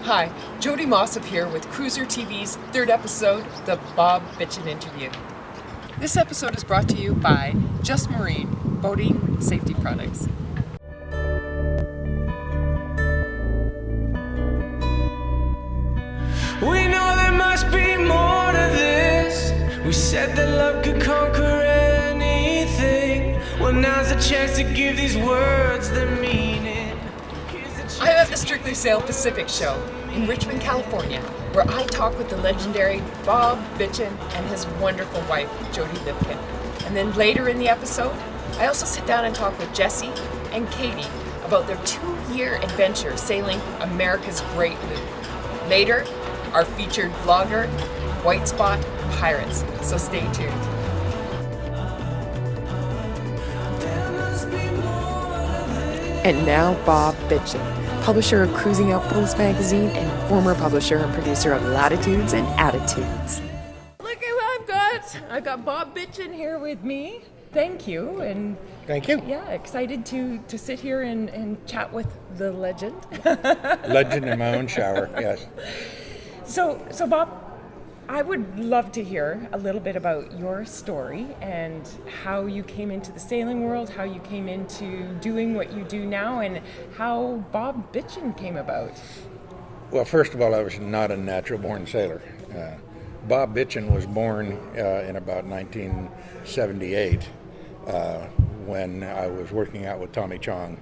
Hi, Jody Mossop here with Cruiser TV's third episode, the Bob Bitchin Interview. This episode is brought to you by Just Marine Boating Safety Products. We know there must be more to this. We said that love could conquer anything. Well, now's the chance to give these words their meaning. I'm at the Strictly Sail Pacific show in Richmond, California, where I talk with the legendary Bob Bitchin and his wonderful wife, Jody Lipkin. And then later in the episode, I also sit down and talk with Jesse and Katie about their 2-year adventure sailing America's Great Loop. Later, our featured vlogger, White Spot Pirates. So stay tuned. And now Bob Bitchin, publisher of Cruising Outpost magazine and former publisher and producer of Latitudes and Attitudes. Look at what I've got. I've got Bob Bitchin here with me. Thank you. And thank you. Yeah, excited to sit here and chat with the legend. Legend in my own shower, yes. So Bob, I would love to hear a little bit about your story and how you came into the sailing world, how you came into doing what you do now, and how Bob Bitchin came about. Well, first of all, I was not a natural-born sailor. Bob Bitchin was born in about 1978 when I was working out with Tommy Chong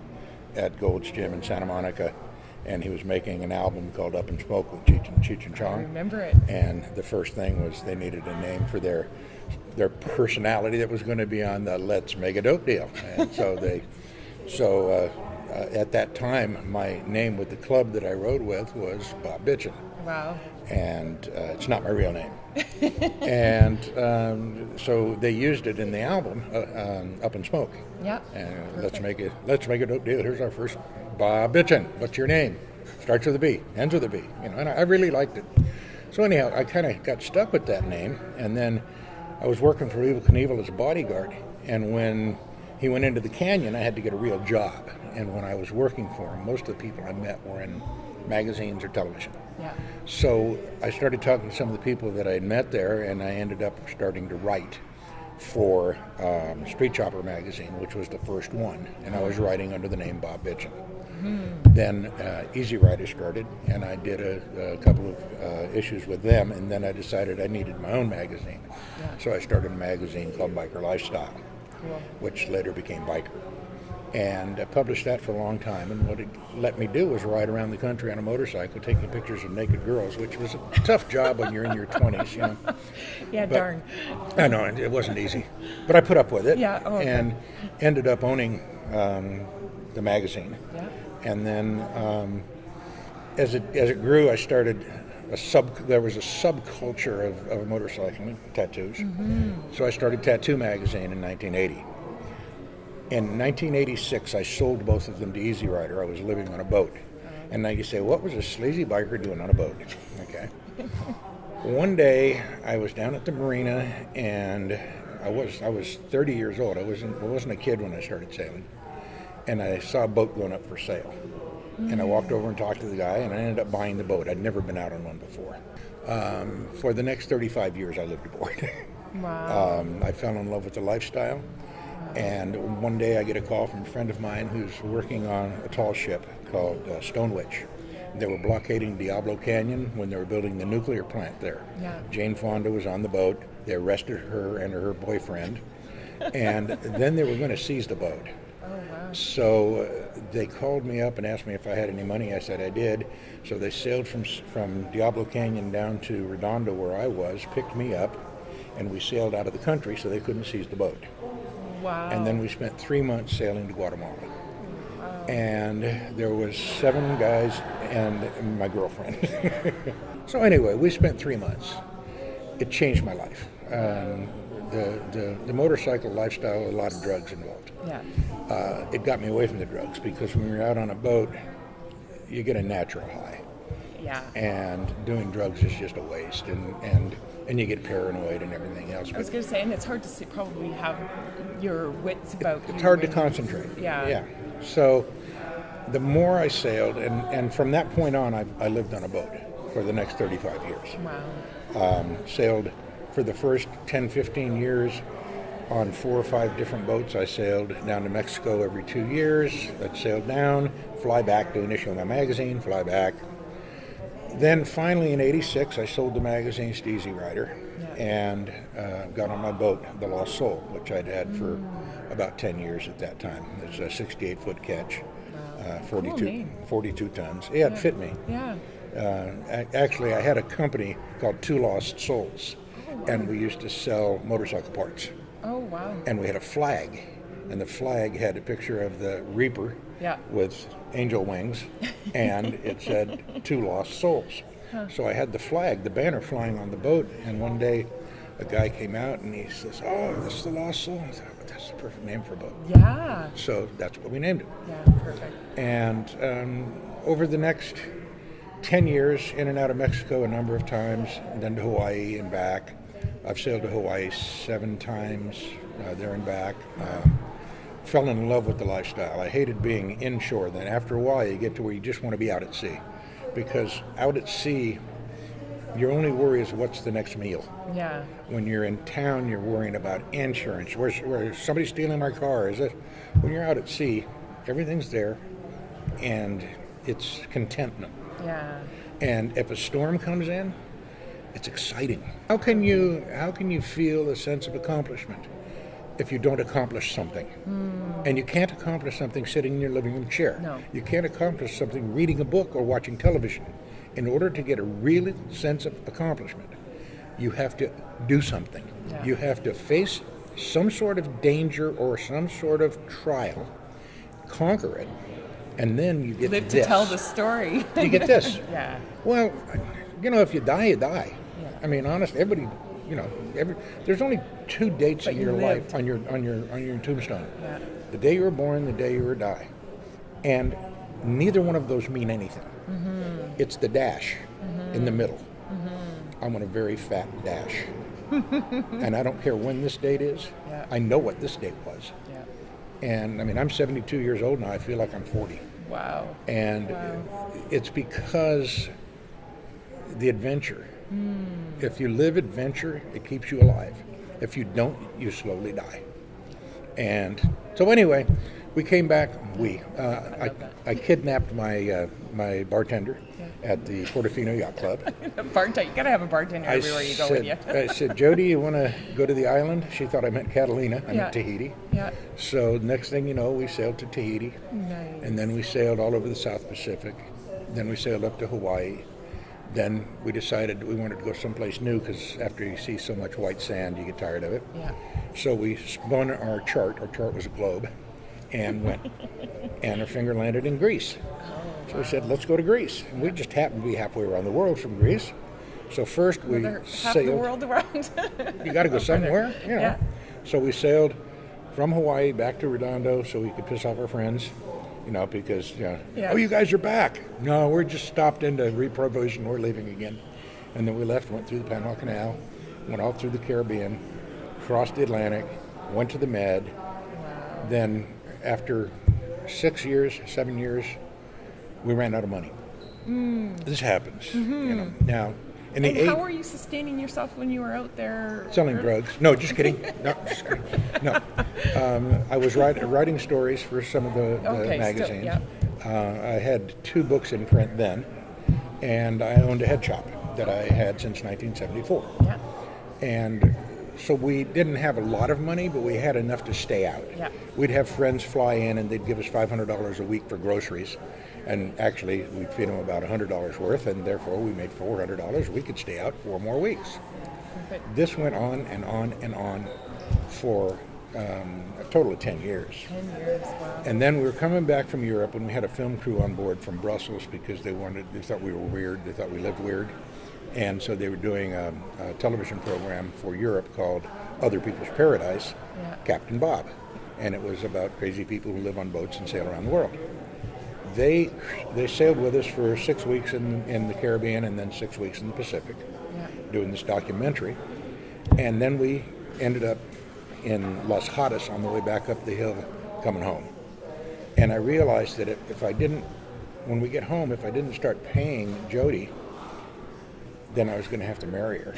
at Gold's Gym in Santa Monica. And he was making an album called Up in Smoke with Cheech and Chong. I remember it. And the first thing was they needed a name for their personality that was going to be on the Let's Make a Dope deal. And so at that time, my name with the club that I rode with was Bob Bitchin. Wow. And it's not my real name. And so they used it in the album, Up in Smoke. Yeah. And let's make a dope deal. Here's our first Bob Bitchin. What's your name? Starts with a B, ends with a B. And I really liked it. So anyhow, I kind of got stuck with that name. And then I was working for Evel Knievel as a bodyguard. And when he went into the canyon, I had to get a real job. And when I was working for him, most of the people I met were in magazines or television. Yeah. So I started talking to some of the people that I had met there, and I ended up starting to write for Street Chopper magazine, which was the first one, and I was writing under the name Bob Bitchin. Mm-hmm. Then Easy Rider started, and I did a couple of issues with them, and then I decided I needed my own magazine. Yeah. So I started a magazine called Biker Lifestyle, cool, which later became Biker. And I published that for a long time, and what it let me do was ride around the country on a motorcycle taking pictures of naked girls, which was a tough job when you're in your 20s, you know. Yeah, but, darn. I know, it wasn't easy. But I put up with it, yeah, okay, and ended up owning the magazine. Yeah. And then as it grew, I started there was a subculture of motorcycling, tattoos. Mm-hmm. So I started Tattoo Magazine in 1980. In 1986, I sold both of them to Easy Rider. I was living on a boat. And now you say, what was a sleazy biker doing on a boat? Okay. One day, I was down at the marina, and I was 30 years old. I wasn't a kid when I started sailing. And I saw a boat going up for sale. And I walked over and talked to the guy, and I ended up buying the boat. I'd never been out on one before. For the next 35 years, I lived aboard. Wow. I fell in love with the lifestyle. And one day I get a call from a friend of mine who's working on a tall ship called Stone Witch. They were blockading Diablo Canyon when they were building the nuclear plant there. Yeah. Jane Fonda was on the boat. They arrested her and her boyfriend. And then they were going to seize the boat. Oh, wow. So they called me up and asked me if I had any money. I said I did. So they sailed from Diablo Canyon down to Redondo, where I was, picked me up, and we sailed out of the country so they couldn't seize the boat. Wow. And then we spent 3 months sailing to Guatemala. Wow. And there was 7 guys and my girlfriend. So anyway, we spent 3 months. It changed my life. The motorcycle lifestyle, a lot of drugs involved. Yeah. It got me away from the drugs because when you're out on a boat, you get a natural high. Yeah. And doing drugs is just a waste, and you get paranoid and everything else. I was going to say, and it's hard to probably have your wits about you. It's hard to concentrate. Yeah. Yeah. So the more I sailed, and from that point on, I lived on a boat for the next 35 years. Wow. Sailed for the first 10, 15 years on 4 or 5 different boats. I sailed down to Mexico every 2 years. I'd sail down, fly back, do an issue of my magazine, fly back. Then finally in '86, I sold the magazines to Easy Rider and got on my boat, the Lost Soul, which I'd had for about 10 years at that time. It's a 68-foot catch, 42 tons. Yeah, it fit me. Yeah. Actually, I had a company called Two Lost Souls, and we used to sell motorcycle parts. Oh, wow. And we had a flag, and the flag had a picture of the Reaper with angel wings, and it said Two Lost Souls. So I had the flag, the banner flying on the boat, and one day a guy came out and he says, "Oh, this is the Lost Soul." I thought, that's the perfect name for a boat. Yeah. So that's what we named it. Yeah, perfect. And over the next 10 years, in and out of Mexico a number of times, then to Hawaii and back. I've sailed to Hawaii 7 times, there and back. Fell in love with the lifestyle. I hated being inshore. Then after a while, you get to where you just want to be out at sea. Because out at sea, your only worry is what's the next meal. Yeah. When you're in town, you're worrying about insurance. Where's somebody stealing my car? Is it? When you're out at sea, everything's there, and it's contentment. Yeah. And if a storm comes in, it's exciting. How can you feel a sense of accomplishment if you don't accomplish something? And you can't accomplish something sitting in your living room chair. No. You can't accomplish something reading a book or watching television. In order to get a real sense of accomplishment, you have to do something. Yeah. You have to face some sort of danger or some sort of trial, conquer it, and then you get Live this. to tell the story. You get this. Yeah. Well, if you die, you die. Yeah. I mean, honestly, everybody, there's only 2 dates But in you your lived. life on your tombstone. Yeah. The day you were born, the day you were die. And neither one of those mean anything. It's the dash in the middle. I'm on a very fat dash. And I don't care when this date is. Yeah. I know what this date was. Yeah. And I mean, I'm 72 years old now. I feel like I'm 40. Wow. And it's because the adventure. If you live adventure, it keeps you alive. If you don't, you slowly die. And so anyway, we came back. I kidnapped my bartender at the Portofino Yacht Club. You gotta have a bartender everywhere you go with you. I said, "Jody, you want to go to the island?" She thought I meant Catalina. I Yeah. meant Tahiti. Yeah. So next thing you know, we sailed to Tahiti. Nice. And then we sailed all over the South Pacific. Then we sailed up to Hawaii. Then we decided we wanted to go someplace new because after you see so much white sand, you get tired of it. Yeah. So we spun our chart. Our chart was a globe, and went. And our finger landed in Greece. So we said, let's go to Greece. And we just happened to be halfway around the world from Greece. So first we Half sailed. the world around. You got to go somewhere, Yeah. So we sailed from Hawaii back to Redondo so we could piss off our friends, because, Yeah. oh, you guys are back. No, we're just stopped into reprovision. We're leaving again. And then we left, went through the Panama Canal, went all through the Caribbean, crossed the Atlantic, went to the Med. Wow. Then after 7 years, we ran out of money. This happens, Now, in the And how were you sustaining yourself when you were out there? selling drugs. No, just kidding. No, just kidding. No. I was writing stories for some of the magazines. I had 2 books in print then, and I owned a head shop that I had since 1974. Yeah. And so we didn't have a lot of money, but we had enough to stay out. Yeah. We'd have friends fly in, and they'd give us $500 a week for groceries. And actually, we'd feed them about $100 worth, and therefore we made $400. We could stay out 4 more weeks. Perfect. This went on and on and on for a total of 10 years. 10 years, wow. And then we were coming back from Europe, and we had a film crew on board from Brussels because they thought we were weird. They thought we lived weird. And so they were doing a television program for Europe called Other People's Paradise, Captain Bob. And it was about crazy people who live on boats and sail around the world. They sailed with us for 6 weeks in the Caribbean and then 6 weeks in the Pacific, doing this documentary. And then we ended up in Los Hatos on the way back up the hill coming home. And I realized that if I didn't, when we get home, if I didn't start paying Jody, then I was going to have to marry her.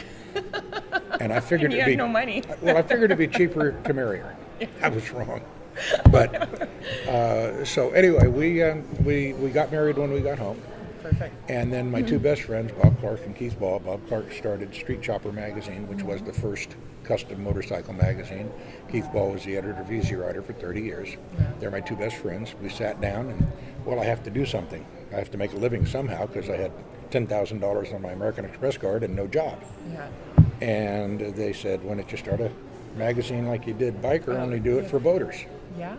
And I figured And you it'd be had no money. Well, I figured it'd be cheaper to marry her. I was wrong. But so anyway, we got married when we got home. Perfect. And then my two best friends, Bob Clark and Keith Ball. Bob Clark started Street Chopper magazine, which was the first custom motorcycle magazine. Keith Ball was the editor of Easy Rider for 30 years. Yeah. They're my two best friends. We sat down and, well, I have to do something. I have to make a living somehow because I had $10,000 on my American Express card and no job. Yeah. And they said, why don't you start a magazine like you did Biker, only do it for boaters. Yeah.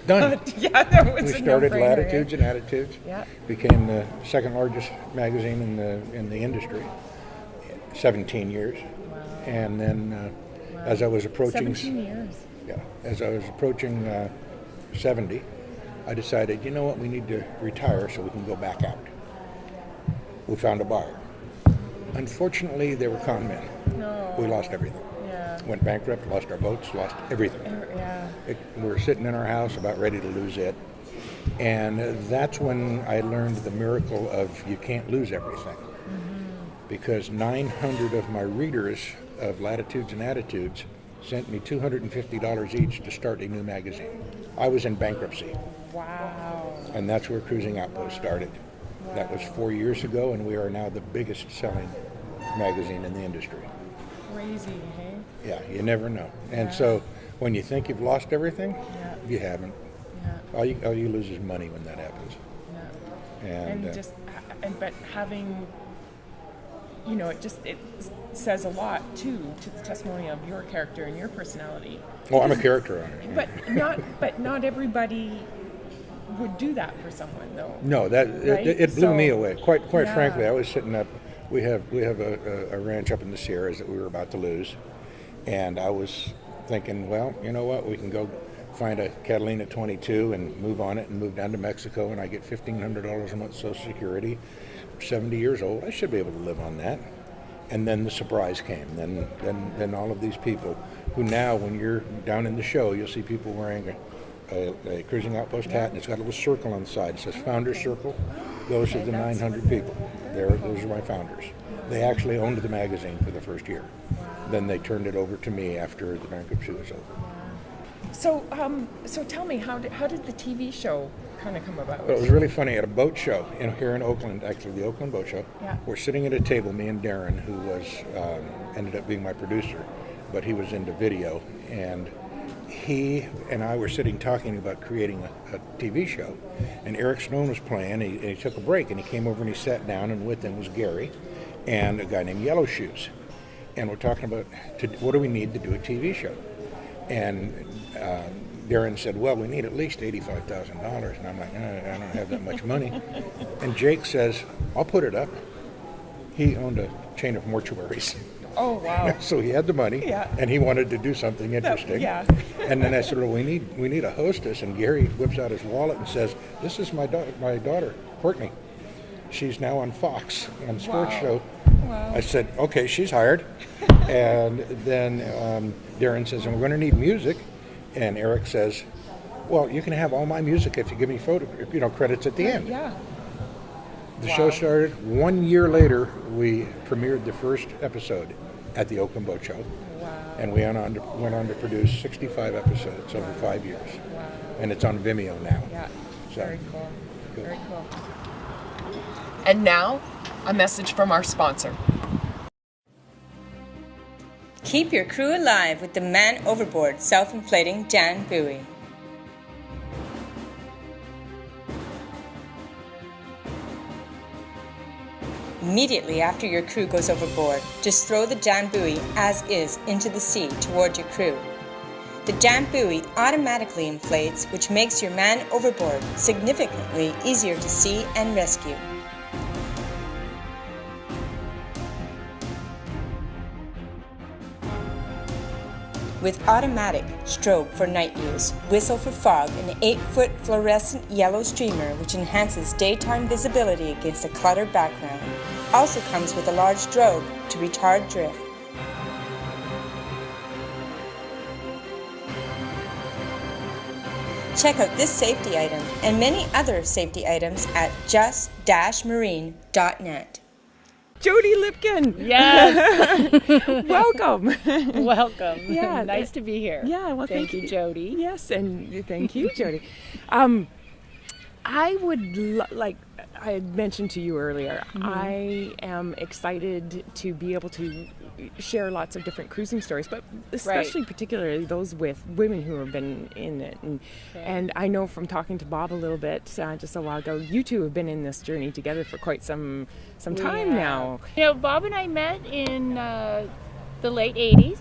Done. Yeah, that was We a started no-brainer, Latitudes and Attitudes. Yeah. Became the second largest magazine in the industry. 17 years. Wow. And then as I was approaching 17 years. Yeah, as I was approaching 70, I decided, you know what, we need to retire so we can go back out. We found a buyer. Unfortunately, they were con men. No. We lost everything. Yeah. Went bankrupt, lost our boats, lost everything. Yeah. We were sitting in our house about ready to lose it. And that's when I learned the miracle of you can't lose everything. Because 900 of my readers of Latitudes and Attitudes sent me $250 each to start a new magazine. I was in bankruptcy. Wow. And that's where Cruising Outpost started. That was 4 years ago, and we are now the biggest selling magazine in the industry. Crazy, hey? Yeah, you never know. And so when you think you've lost everything, Yeah. you haven't. Yeah. All you lose is money when that happens. Yeah. And, But having, it says a lot too to the testimony of your character and your personality. well, I'm a character on it. But not everybody would do that for someone though. No, that Right? it blew me So- away. Quite Yeah. frankly, I was sitting up. We have a ranch up in the Sierras that we were about to lose, and I was thinking, well, you know what? We can go find a Catalina 22 and move on it and move down to Mexico, and I get $1,500 a month Social Security. 70 years old, I should be able to live on that. And then the surprise came. Then all of these people who now, when you're down in the show, you'll see people wearing a Cruising Outpost hat, and it's got a little circle on the side. It says Founders Circle. Those are the 900 people. Those are my founders. They actually owned the magazine for the first year. Then they turned it over to me after the bankruptcy was over. So tell me, how did the TV show kind of come about? Well, it was really funny. At a boat show here in Oakland, actually the Oakland Boat Show, Yeah. we're sitting at a table, me and Darren, who was ended up being my producer, but he was into video, and he and I were sitting talking about creating a TV show, and Eric Stone was playing, and he took a break, and he came over and he sat down, and with him was Gary and a guy named Yellow Shoes, and we're talking about what do we need to do a TV show, and Darren said, well, we need at least $85,000, and I'm like, I don't have that much money, and Jake says, I'll put it up. He owned a chain of mortuaries. Oh wow. So he had the money, Yeah. and he wanted to do something interesting. yeah. And then I said, well, we need a hostess. And Gary whips out his wallet and says, this is my daughter, Courtney. She's now on Fox, on Sports Wow. Show. Wow. I said, okay, she's hired. And then Darren says, and we're going to need music. And Eric says, well, you can have all my music if you give me credits at the end. Yeah. The Wow. show started. 1 year later, we premiered the first episode at the Oakland Boat Show. Wow. And we went on to produce 65 episodes over 5 years. Wow. And it's on Vimeo now. Yeah. So, Very cool. cool. Very cool. And now, a message from our sponsor. Keep your crew alive with the Man Overboard self-inflating Dan buoy. Immediately after your crew goes overboard, just throw the Dan buoy as is into the sea toward your crew. The Dan buoy automatically inflates, which makes your man overboard significantly easier to see and rescue. With automatic, strobe for night use, whistle for fog, an 8-foot fluorescent yellow streamer which enhances daytime visibility against a cluttered background. Also comes with a large strobe to retard drift. Check out this safety item and many other safety items at just-marine.net. Jody Lipkin. Yes. Welcome. Welcome. Yeah. Nice to be here. Yeah, well, thank you, Jody. Yes, and thank you, Jody. I would like I had mentioned to you earlier, I am excited to be able to share lots of different cruising stories, but especially particularly those with women who have been in it. And I know from talking to Bob a little bit just a while ago, you two have been in this journey together for quite some time now. You know, Bob and I met in the late 80s.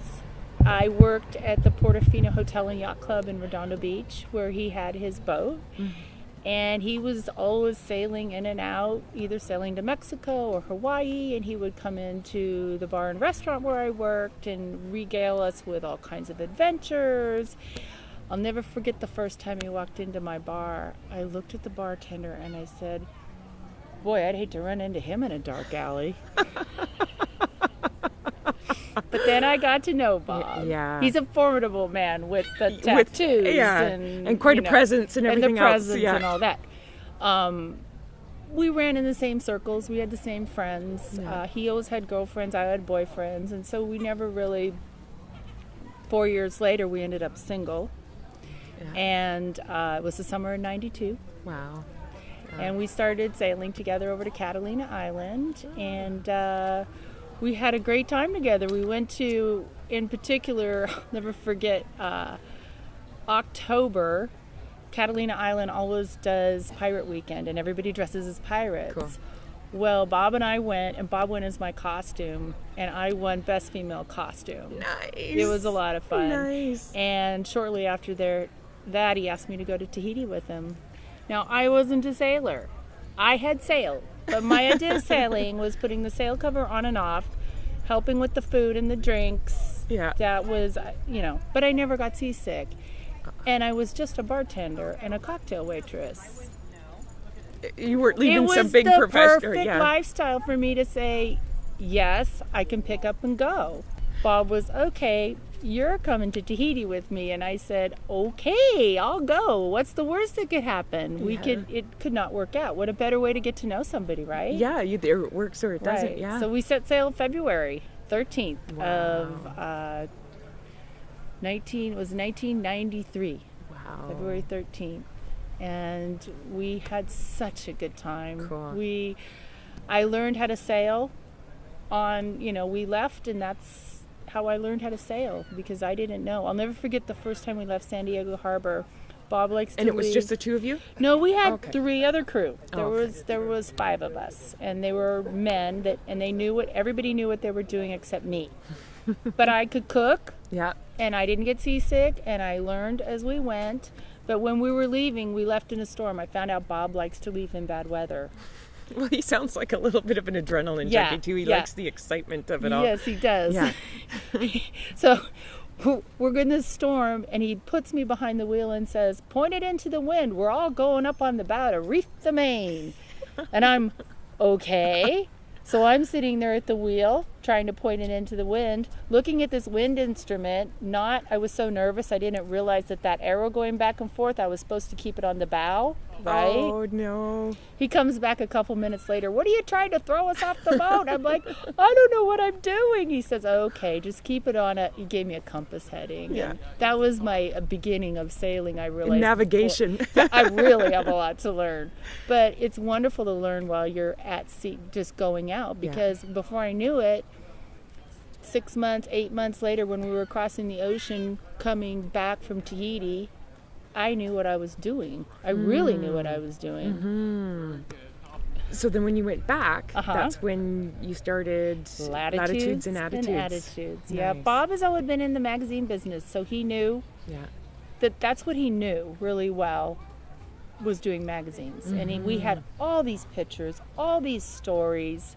I worked at the Portofino Hotel and Yacht Club in Redondo Beach, where he had his boat. And he was always sailing in and out, either sailing to Mexico or Hawaii, and he would come into the bar and restaurant where I worked and regale us with all kinds of adventures. I'll never forget the first time he walked into my bar. I looked at the bartender and I said, boy, I'd hate to run into him in a dark alley. But then I got to know Bob. Yeah. He's a formidable man with the tattoos and quite a presence and everything else. And the presence and all that. We ran in the same circles. We had the same friends. Yeah. He always had girlfriends. I had boyfriends. And so we never really, 4 years later, we ended up single. Yeah. And it was the summer of '92. Wow. And we started sailing together over to Catalina Island. And we had a great time together. We went to, in particular, I'll never forget, October. Catalina Island always does Pirate Weekend, and everybody dresses as pirates. Cool. Well, Bob and I went, and Bob went as my costume, and I won Best Female Costume. Nice. It was a lot of fun. Nice. And shortly after that, he asked me to go to Tahiti with him. Now, I wasn't a sailor. I had sailed. But my idea of sailing was putting the sail cover on and off, helping with the food and the drinks. Yeah. That was, but I never got seasick. And I was just a bartender and a cocktail waitress. You weren't leading some big It was the professional. perfect lifestyle for me to say, yes, I can pick up and go. Bob was, okay, you're coming to Tahiti with me. And I said, okay, I'll go. What's the worst that could happen? It could not work out. What a better way to get to know somebody, right? Yeah, either it works or it doesn't. Right. Yeah. So we set sail February 13th of 1993. Wow. February 13th. And we had such a good time. Cool. I learned how to sail we left, and that's how I learned how to sail, because I didn't know. I'll never forget the first time we left San Diego Harbor. Bob likes to And it was leave. just the two of you? No, we had 3 other crew. Okay. There was 5 of us, and they were men and everybody knew what they were doing except me. But I could cook. Yeah. And I didn't get seasick, and I learned as we went. But when we were leaving, we left in a storm. I found out Bob likes to leave in bad weather. Well, he sounds like a little bit of an adrenaline junkie too. He likes the excitement of it all. Yes, he does. Yeah. So we're in this storm, and he puts me behind the wheel and says, point it into the wind. We're all going up on the bow to reef the main. And I'm, okay. So I'm sitting there at the wheel, trying to point it into the wind, looking at this wind instrument. I was so nervous I didn't realize that arrow going back and forth, I was supposed to keep it on the bow, right? Oh, no. He comes back a couple minutes later. What are you trying to throw us off the boat? I'm like, I don't know what I'm doing. He says, okay, just keep it on he gave me a compass heading. Yeah. And that was my beginning of sailing. I realized navigation. I really have a lot to learn. But it's wonderful to learn while you're at sea, just going out, because before I knew it, 6 months, 8 months later, when we were crossing the ocean coming back from Tahiti, I knew what I was doing. I really knew what I was doing. Mm-hmm. So then when you went back, that's when you started Latitudes and Attitudes. Yeah, Nice. Bob has always been in the magazine business, so he knew that's what he knew really well, was doing magazines. Mm-hmm. And we had all these pictures, all these stories.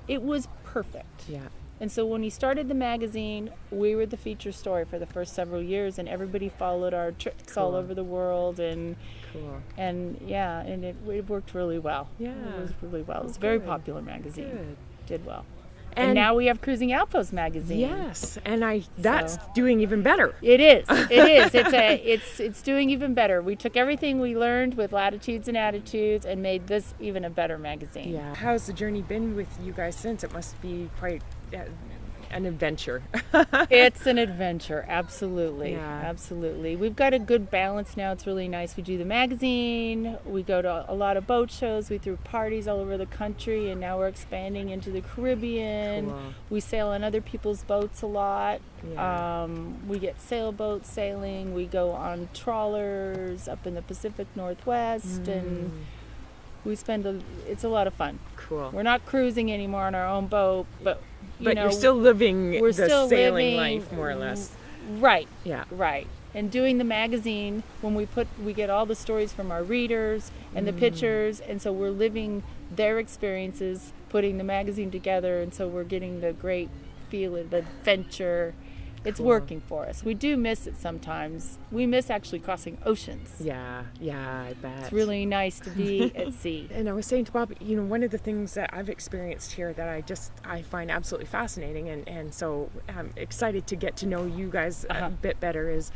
It was perfect. Yeah. And so when he started the magazine, we were the feature story for the first several years, and everybody followed our trips all over the world, and it worked really well. Yeah. It was really well. It was a very popular magazine. Good. Did well. And now we have Cruising Outpost magazine. Yes, and that's doing even better. It is. It is. It's doing even better. We took everything we learned with Latitudes and Attitudes and made this even a better magazine. Yeah. How's the journey been with you guys since? It must be quite an adventure. It's an adventure, absolutely. Yeah. Absolutely. We've got a good balance now. It's really nice. We do the magazine, we go to a lot of boat shows, we throw parties all over the country, and now we're expanding into the Caribbean. Cool. We sail on other people's boats a lot. Yeah. We get sailboats sailing, we go on trawlers up in the Pacific Northwest, and we spend it's a lot of fun. Cool. We're not cruising anymore on our own boat, but you know, you're still living we're the still sailing living, life, more or less. Right. Yeah. Right. And doing the magazine, when we get all the stories from our readers and the pictures, and so we're living their experiences, putting the magazine together, and so we're getting the great feel of the adventure. It's working for us. We do miss it sometimes. We miss actually crossing oceans. Yeah, I bet. It's really nice to be at sea. And I was saying to Bob, you know, one of the things that I've experienced here that I find absolutely fascinating, and so I'm excited to get to know you guys a bit better, is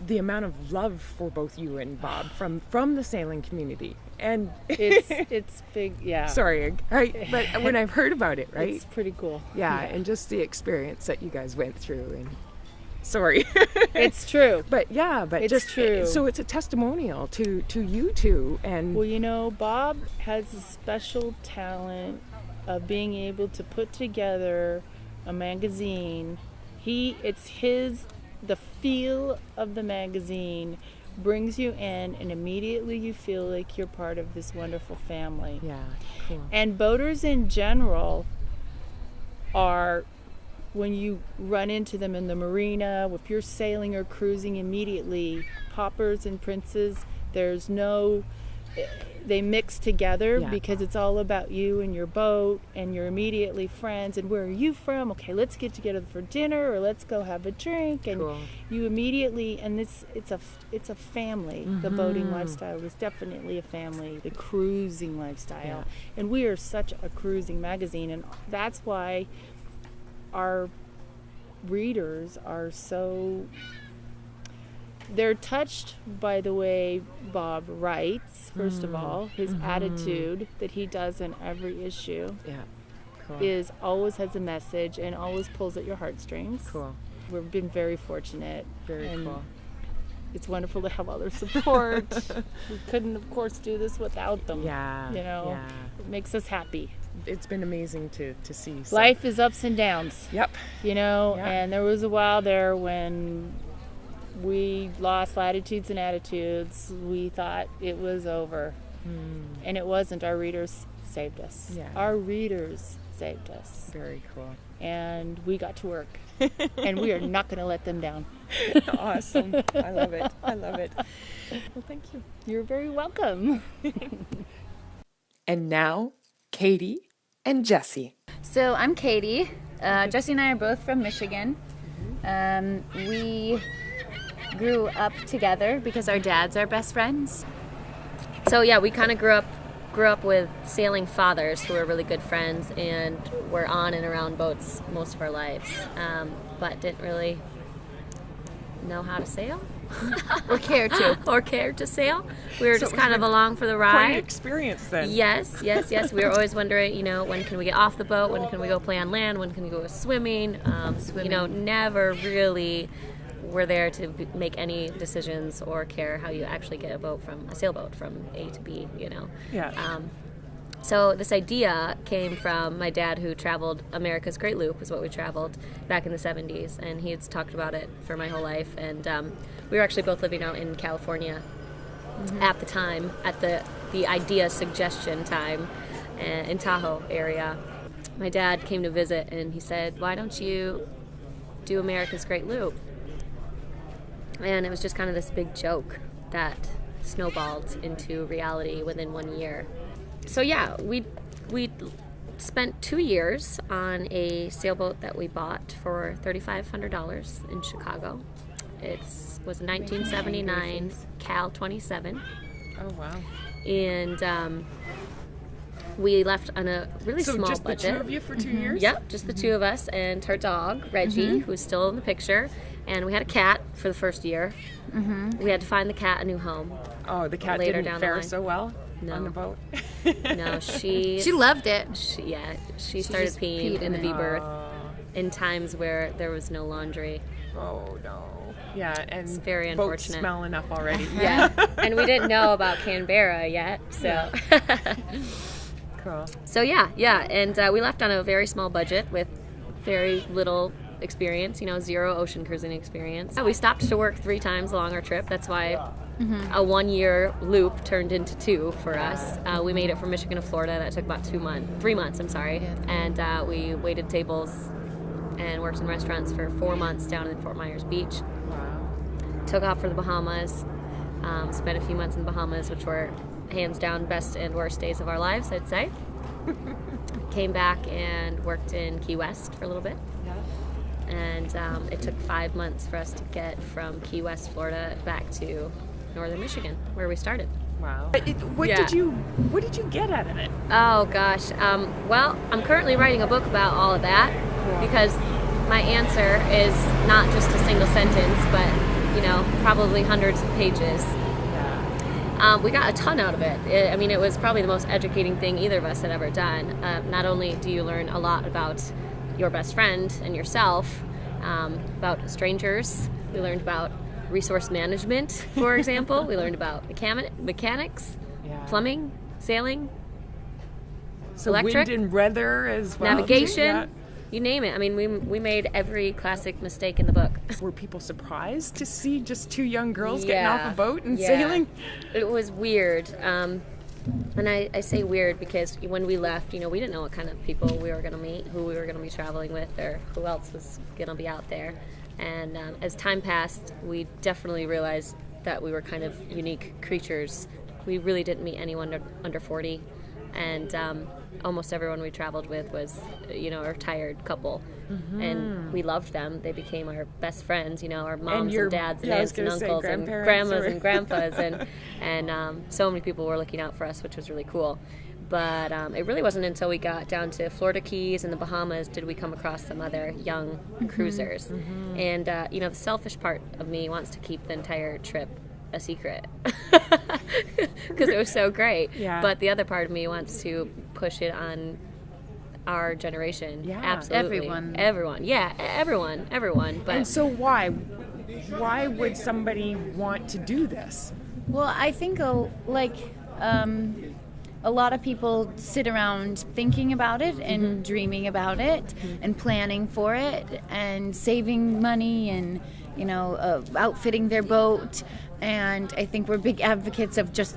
the amount of love for both you and Bob from the sailing community. And it's big, yeah. Sorry, but when I've heard about it, right? It's pretty cool. Yeah, and just the experience that you guys went through, and sorry. It's true. But it's just true. So it's a testimonial to you two. And well, you know, Bob has a special talent of being able to put together a magazine. The feel of the magazine brings you in, and immediately you feel like you're part of this wonderful family. Yeah, cool. And boaters in general are, when you run into them in the marina, if you're sailing or cruising, immediately, poppers and princes, they mix together because it's all about you and your boat, and you're immediately friends. And where are you from? Okay, let's get together for dinner, or let's go have a drink. And you immediately, and it's a family. The boating lifestyle is definitely a family. The cruising lifestyle, and we are such a cruising magazine, and that's why our readers are so, they're touched by the way Bob writes, first of all. His attitude that he does in every issue always has a message and always pulls at your heartstrings. Cool. We've been very fortunate. Very cool. It's wonderful to have all their support. We couldn't, of course, do this without them. Yeah. You know, it makes us happy. It's been amazing to see. So. Life is ups and downs. Yep. You know, and there was a while there when we lost Latitudes and Attitudes. We thought it was over. And it wasn't. Our readers saved us. Yeah. Our readers saved us. Very cool. And we got to work. And we are not going to let them down. Awesome. I love it. Well, thank you. You're very welcome. And now, Katie and Jessie. So I'm Katie. Jessie and I are both from Michigan. We grew up together because our dads are best friends. So yeah, we kind of grew up with sailing fathers who were really good friends, and were on and around boats most of our lives, but didn't really know how to sail. Or care to sail. We were just kind of along for the ride. Quite an experience then. Yes. We were always wondering, you know, when can we get off the boat? When can we go play on land? When can we go swimming? You know, never really were there to make any decisions or care how you actually get a sailboat from A to B, you know. Yeah. So this idea came from my dad, who traveled America's Great Loop, is what we traveled back in the 70s, and he had talked about it for my whole life. And we were actually both living out in California at the time, at the idea suggestion time in Tahoe area. My dad came to visit, and he said, "Why don't you do America's Great Loop?" And it was just kind of this big joke that snowballed into reality within 1 year. So yeah, we spent 2 years on a sailboat that we bought for $3,500 in Chicago. It was a 1979 Cal 27. Oh wow. And We left on a really So small just budget. the two of you for 2 years? Yep, just the two of us and her dog, Reggie, who's still in the picture. And we had a cat for the first year. We had to find the cat a new home. Oh, the cat Later didn't down the fare line. so well No. on the boat? No, she loved it. she started just peeing peed in the in it. V-berth in times where there was no laundry. Oh, no. Yeah, and It's very boats unfortunate. smell enough already. Yeah, and we didn't know about Canberra yet, so. Cool. So yeah, and we left on a very small budget with very little experience, 0 ocean cruising experience. We stopped to work 3 times along our trip. That's why a 1-year loop turned into 2 for us. We made it from Michigan to Florida. That took about 3 months, I'm sorry. And we waited tables and worked in restaurants for 4 months down in Fort Myers Beach. Wow. Took off for the Bahamas, spent a few months in the Bahamas, which were hands down best and worst days of our lives, I'd say. Came back and worked in Key West for a little bit. And it took 5 months for us to get from Key West, Florida, back to northern Michigan, where we started. Wow. What Yeah. did you get out of it? Oh gosh. Well, I'm currently writing a book about all of that because my answer is not just a single sentence, but probably hundreds of pages. We got a ton out of it. It was probably the most educating thing either of us had ever done. Not only do you learn a lot about your best friend and yourself, about strangers, we learned about resource management, for example. We learned about mechanics, plumbing, sailing, So electric, wind and weather as well. navigation, Yeah. you name it. We made every classic mistake in the book. Were people surprised to see just 2 young girls getting off a boat and Yeah. sailing? It was weird. And I say weird because when we left, we didn't know what kind of people we were going to meet, who we were going to be traveling with, or who else was going to be out there. And as time passed, we definitely realized that we were kind of unique creatures. We really didn't meet anyone under 40. And almost everyone we traveled with was, a retired couple. And we loved them. They became our best friends, our moms and dads and aunts and uncles and grandmas and grandpas. And so many people were looking out for us, which was really cool. But it really wasn't until we got down to Florida Keys and the Bahamas did we come across some other young cruisers. And, the selfish part of me wants to keep the entire trip a secret because it was so great. Yeah. But the other part of me wants to push it on our generation. Yeah. Absolutely. Everyone. Yeah, everyone. But And so why would somebody want to do this? Well, I think a lot of people sit around thinking about it and dreaming about it and planning for it and saving money and outfitting their boat. And I think we're big advocates of just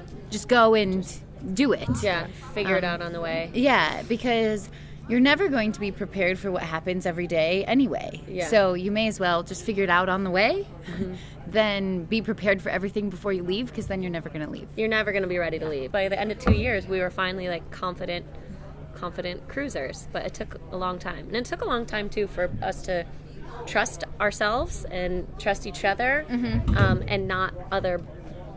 go and do it. yeah, figure it out on the way. Yeah, because you're never going to be prepared for what happens every day anyway. Yeah. So you may as well just figure it out on the way, then be prepared for everything before you leave, because then you're never going to leave. You're never going to be ready to leave. By the end of 2 years, we were finally confident cruisers, but it took a long time. And it took a long time too for us to trust ourselves and trust each other, and not other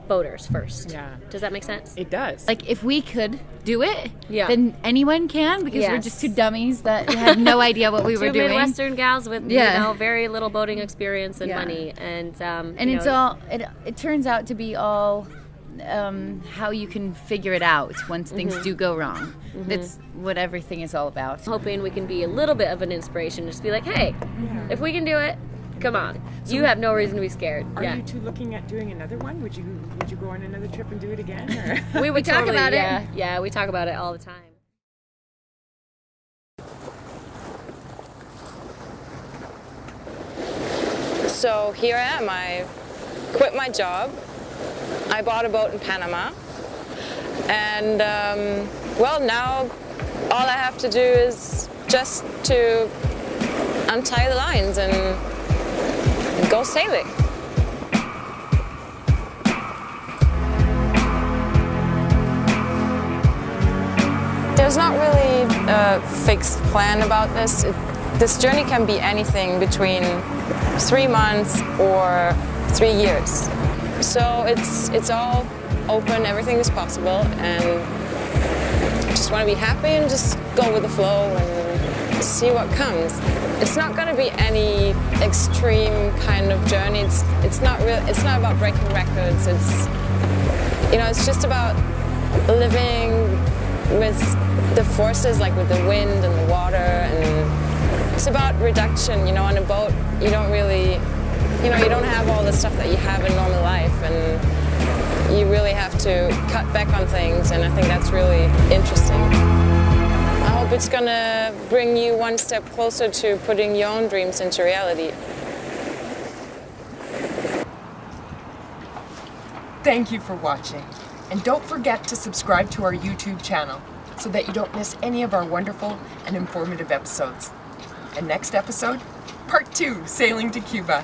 boaters first. Yeah. Does that make sense? It does. If we could do it, Yeah. then anyone can, because we're Yes. just two dummies that had no idea what we were Two doing. Midwestern gals with very little boating experience and Yeah. money, and It's all it turns out to be all how you can figure it out once things do go wrong. That's what everything is all about. hoping we can be a little bit of an inspiration. Just be like, hey, if we can do it, come on. You have no reason to be scared. Are Yeah. you two looking at doing another one? Would you go on another trip and do it again? Or? We would talk totally, about it. yeah. Yeah, we talk about it all the time. So here I am. I quit my job. I bought a boat in Panama. And, now all I have to do is just to untie the lines and go sailing. There's not really a fixed plan about this. This journey can be anything between 3 months or 3 years. So it's all open, everything is possible, and just want to be happy and just go with the flow and see what comes. It's not going to be any extreme kind of journey. It's not about breaking records. It's just about living with the forces, like with the wind and the water, and it's about reduction. On a boat, you don't really, you don't have all the stuff that you have in normal life, and you really have to cut back on things, and I think that's really interesting. I hope it's gonna bring you one step closer to putting your own dreams into reality. Thank you for watching. And don't forget to subscribe to our YouTube channel so that you don't miss any of our wonderful and informative episodes. And next episode, Part 2, Sailing to Cuba.